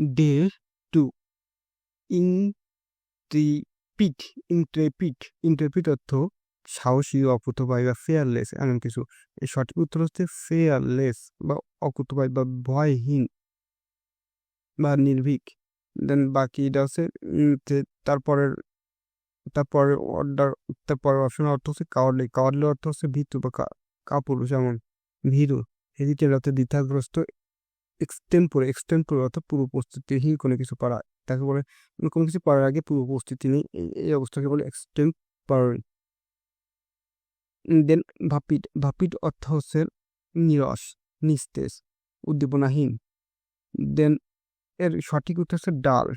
Day to ইন্ট্রিপিড ইন্ট্রেপিড অর্থ সাহসী, অকুতোভয় বা ফেয়ারলেস এমন কিছু। এই সঠিক উত্তর হচ্ছে ফেয়ারলেস বা অকুতোভয় বা ভয়হীন বা নির্ভীক। দেন বাকিটা হচ্ছে যে তারপরের তারপরের অর্ডার তারপরের অপশনের অর্থ হচ্ছে কাওয়ার্ডলি। কাওয়ার্ডলি অর্থ হচ্ছে ভীতু বা কাপুরুষ, যেমন ভীরু। হেজিটেট অর্থ দ্বিধাগ্রস্ত। এক্সটেম্পোরে অর্থাৎ পূর্ব প্রস্তুতিহীন কোনো কিছু করা, তাকে বলে কোনো কিছু করার আগে পূর্ব প্রস্তুতি নেই, এই অবস্থাকে বলে এক্সটেম্পোরারি। দেন ভাপিড অর্থ হচ্ছে নিরস, নিস্তেজ, উদ্দীপনাহীন। দেন এর সঠিক উত্তর হচ্ছে ডাল।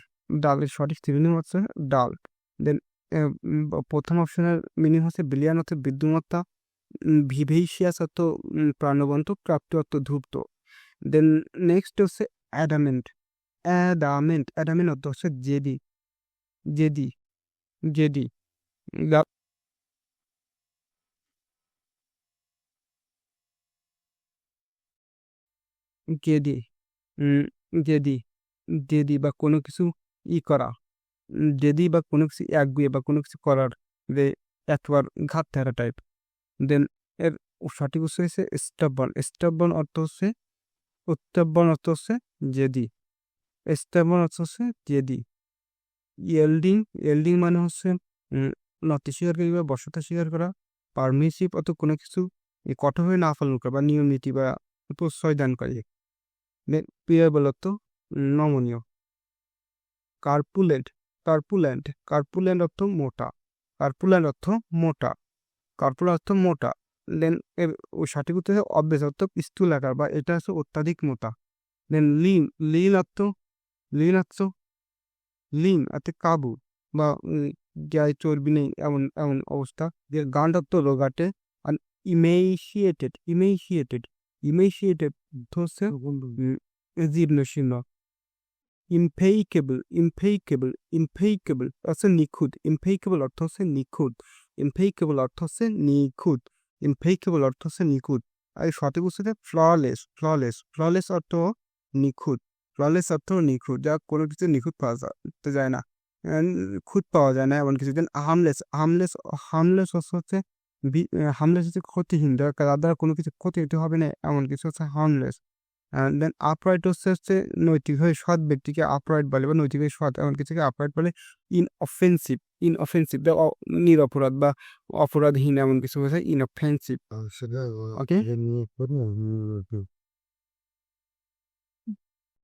ডালের সঠিক সিনোনিম হচ্ছে ডাল। দেন প্রথম অপশনের মিনিং হচ্ছে বিলিয়ান অর্থ বিদ্যুমত্তা, ভিভেইসিয়াস অর্থ প্রাণবন্ত, প্রাপ্তি অর্থ ধূপ্ত। দেন নেক্সট হচ্ছে অ্যাডামেন্ট। অ্যাডামেন্ট অর্থ হচ্ছে জেদি, জেদি, জেদি। জেদি, জেদি, জেদি বা কোনো কিছু করা, জেদি বা কোনো কিছু একগুঁয়ে বা কোনো কিছু করার যে একবার ঘাত ধরা টাইপ। দেন এর সঠিক উৎস হচ্ছে স্টাবন। স্টাবন অর্থ হচ্ছে জেদি। স্টাবন অর্থ হচ্ছে জেদি। ইয়েল্ডিং মানে হচ্ছে নতি স্বীকার করা বা বশ্যতা স্বীকার করা। পারমিসিভ অর্থ কোনো কিছু কঠোর হয়ে না পালন করা বা নিয়ম নীতি বা প্রশ্রয় দানকারী। পিয়াবল অর্থ নমনীয়। কার্পুলেন্ট কার্পুলেন্ট অর্থ মোটা। কার্পুলেন্ট অর্থ মোটা। কার্পুলেন্ট অর্থ মোটা। দেন এর সঠিক উত্তর অবভিয়াস অর্থ স্থূল আকার বা এটা হচ্ছে অত্যাধিক মোটা। দেন লিন অর্থ লিন অর্থ লিন অর্থ কাবু বা গায়ে চর্বি নেই এমন এমন অবস্থা। যে গান্ড অর্থ রোগাটে। আর ইমেশিয়েটেড হচ্ছে জীর্ণ শীর্ণ। ইমফেইকেবল হচ্ছে নিখুঁত। ইমফেইকেবল অর্থ হচ্ছে নিখুঁত। আর সঠিক উত্তর ফ্ললেস অর্থ নিখুঁত। যা কোনো কিছু নিখুঁত পাওয়া যায় না, খুঁত পাওয়া যায় না এমন কিছু। দেন হার্মলেস হচ্ছে হার্মলেস হচ্ছে ক্ষতিহীন, যার দ্বারা কোনো কিছু ক্ষতি হতে হবে না এমন কিছু হচ্ছে হার্মলেস। দেন আপরাইট হচ্ছে নৈতিকভাবে সৎ ব্যক্তিকে আপরাইট বলে বা নৈতিকভাবে সৎ এমন কিছুকে আপরাইট বলে। ইনঅফেন্সিভ নিরপরাধ বা অপরাধহীন এমন কিছু বোঝায় ইনঅফেন্সিভ। ওকে।